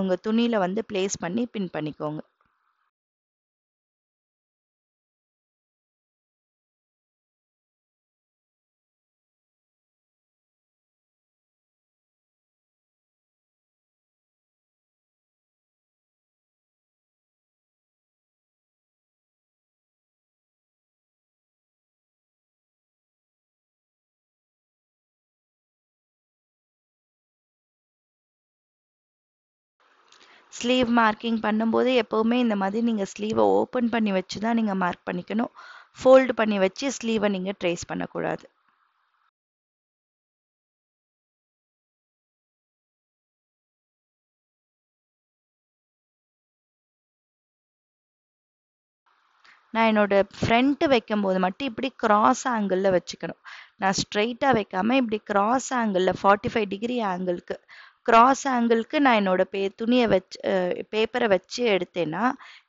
உங்கள் துணியில் வந்து ப்ளேஸ் பண்ணி பின் பண்ணிக்கோங்க. ஸ்லீவ் மார்க்கிங் பண்ணும்போது எப்போவுமே இந்த மாதிரி நீங்கள் ஸ்லீவை ஓப்பன் பண்ணி வச்சு தான் நீங்கள் மார்க் பண்ணிக்கணும். ஃபோல்டு பண்ணி வச்சு ஸ்லீவை நீங்கள் ட்ரேஸ் பண்ணக்கூடாது. நான் என்னோட ஃப்ரண்ட் வைக்கும்போது மட்டும் இப்படி கிராஸ் ஆங்கிளில் வச்சுக்கணும். நான் ஸ்ட்ரெயிட்டாக வைக்காம இப்படி கிராஸ் ஆங்கிளில் 45 டிகிரி ஆங்கிளுக்கு கிராஸ் ஆங்கிளுக்கு நான் என்னோட துணியை வச்சு பேப்பரை வச்சு எடுத்தேன்னா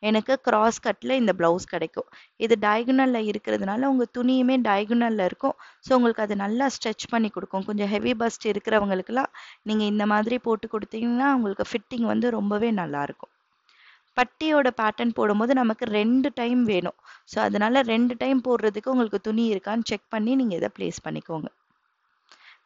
எனக்கு கிராஸ் கட்டில் இந்த ப்ளவுஸ் கிடைக்கும். இது டயகனலில் இருக்கிறதுனால உங்கள் துணியுமே டயகனலில் இருக்கும். ஸோ உங்களுக்கு அது நல்லா ஸ்ட்ரெச் பண்ணி கொடுக்கும். கொஞ்சம் ஹெவி பஸ்ட் இருக்கிறவங்களுக்குலாம் நீங்கள் இந்த மாதிரி போட்டு கொடுத்தீங்கன்னா உங்களுக்கு ஃபிட்டிங் வந்து ரொம்பவே நல்லாயிருக்கும். பட்டியோட பேட்டர்ன் போடும்போது நமக்கு 2 டைம் வேணும். ஸோ அதனால 2 டைம் போடுறதுக்கு உங்களுக்கு துணி இருக்கான்னு செக் பண்ணி நீங்கள் இதை ப்ளேஸ் பண்ணிக்கோங்க.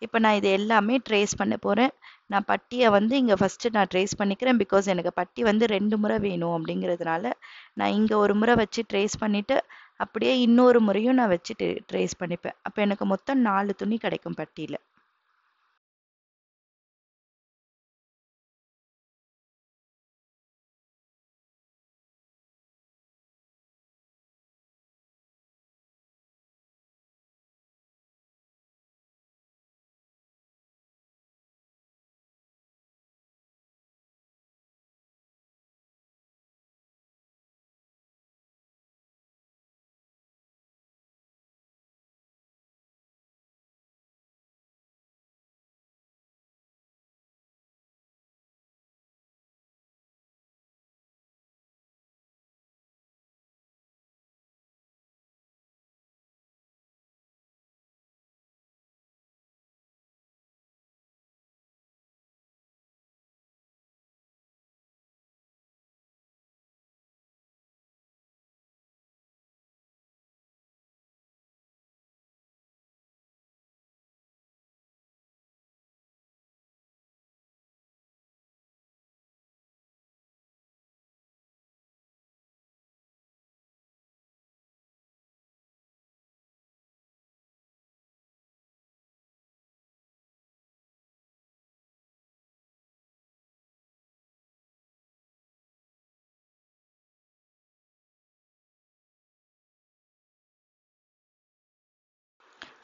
இப்போ நான் இது எல்லாமே ட்ரேஸ் பண்ண போகிறேன். நான் பட்டியை வந்து இங்கே ஃபஸ்ட்டு நான் ட்ரேஸ் பண்ணிக்கிறேன். பிகாஸ் எனக்கு பட்டி வந்து 2 முறை வேணும் அப்படிங்கிறதுனால நான் இங்கே ஒரு முறை வச்சு ட்ரேஸ் பண்ணிவிட்டு அப்படியே இன்னொரு முறையும் நான் வச்சு ட்ரேஸ் பண்ணிப்பேன். அப்போ எனக்கு மொத்தம் 4 துணி கிடைக்கும் பட்டியில்.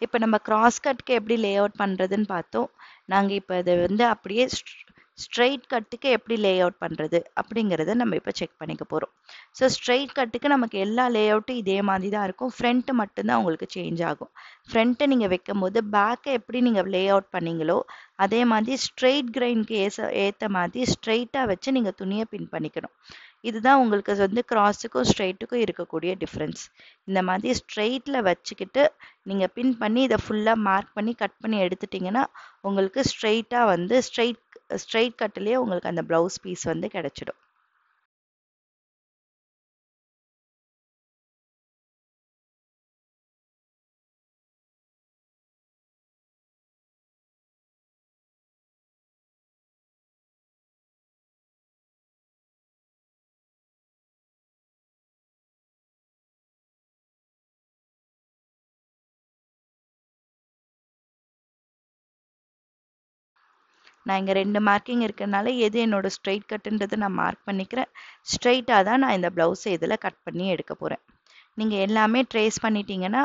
இப்போ நம்ம கிராஸ் கட்டுக்கு எப்படி லே அவுட் பண்ணுறதுன்னு பார்த்தோம். நாங்கள் இப்போ இதை வந்து அப்படியே ஸ்ட்ரெயிட் கட்டுக்கு எப்படி லே அவுட் பண்ணுறது அப்படிங்கிறத நம்ம இப்போ செக் பண்ணிக்க போகிறோம். ஸோ ஸ்ட்ரெயிட் கட்டுக்கு நமக்கு எல்லா லே அவுட்டும் இதே மாதிரி தான் இருக்கும். ஃப்ரண்ட்டு மட்டும்தான் உங்களுக்கு சேஞ்ச் ஆகும். ஃப்ரண்ட்டை நீங்கள் வைக்கும் போது பேக்கை எப்படி நீங்கள் லே அவுட் பண்ணீங்களோ அதே மாதிரி ஸ்ட்ரெயிட் கிரைனுக்கு ஏற்ற மாதிரி ஸ்ட்ரெயிட்டாக வச்சு நீங்கள் துணியை பின் பண்ணிக்கணும். இதுதான் உங்களுக்கு வந்து கிராஸுக்கும் ஸ்ட்ரெயிட்டுக்கும் இருக்கக்கூடிய டிஃப்ரென்ஸ். இந்த மாதிரி ஸ்ட்ரெயிட்டில் வச்சுக்கிட்டு நீங்கள் பின் பண்ணி இதை ஃபுல்லாக மார்க் பண்ணி கட் பண்ணி எடுத்துட்டிங்கன்னா உங்களுக்கு ஸ்ட்ரெயிட்டாக வந்து ஸ்ட்ரெயிட் கட்டிலே உங்களுக்கு அந்த ப்ளவுஸ் பீஸ் வந்து கிடைச்சிடும். நான் இங்கே 2 மார்க்கிங் இருக்கிறதுனால எது என்னோட ஸ்ட்ரெயிட் கட்டுன்றதை நான் மார்க் பண்ணிக்கிறேன். ஸ்ட்ரெயிட்டாக தான் நான் இந்த ப்ளவுஸை இதில் கட் பண்ணி எடுக்க போகிறேன். நீங்கள் எல்லாமே ட்ரேஸ் பண்ணிட்டீங்கன்னா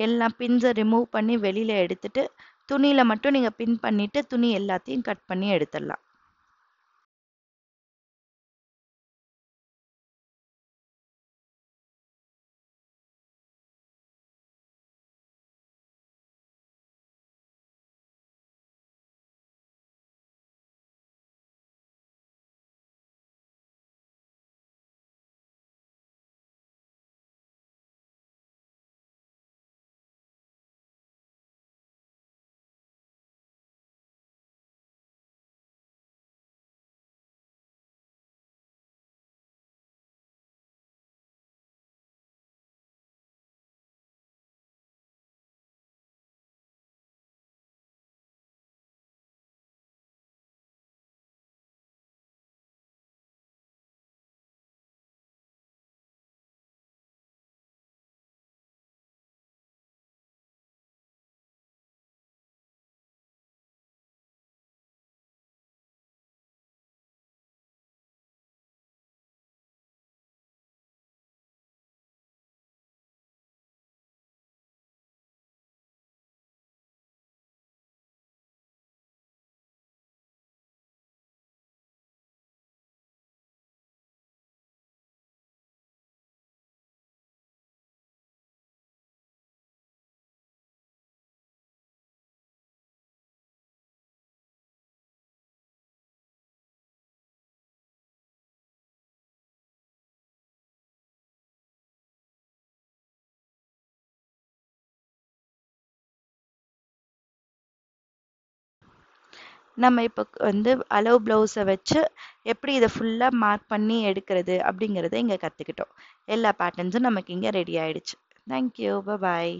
எல்லா பின்ஸை ரிமூவ் பண்ணி வெளியில் எடுத்துட்டு துணியில் மட்டும் நீங்கள் பின் பண்ணிவிட்டு துணி எல்லாத்தையும் கட் பண்ணி எடுத்துடலாம். நம்ம இப்போ வந்து அளவு ப்ளவுஸை வச்சு எப்படி இதை ஃபுல்லாக மார்க் பண்ணி எடுக்கிறது அப்படிங்கிறத இங்கே கற்றுக்கிட்டோம். எல்லா பேட்டர்ன்ஸும் நமக்கு இங்கே ரெடி ஆயிடுச்சு. தேங்க்யூ. பாய்.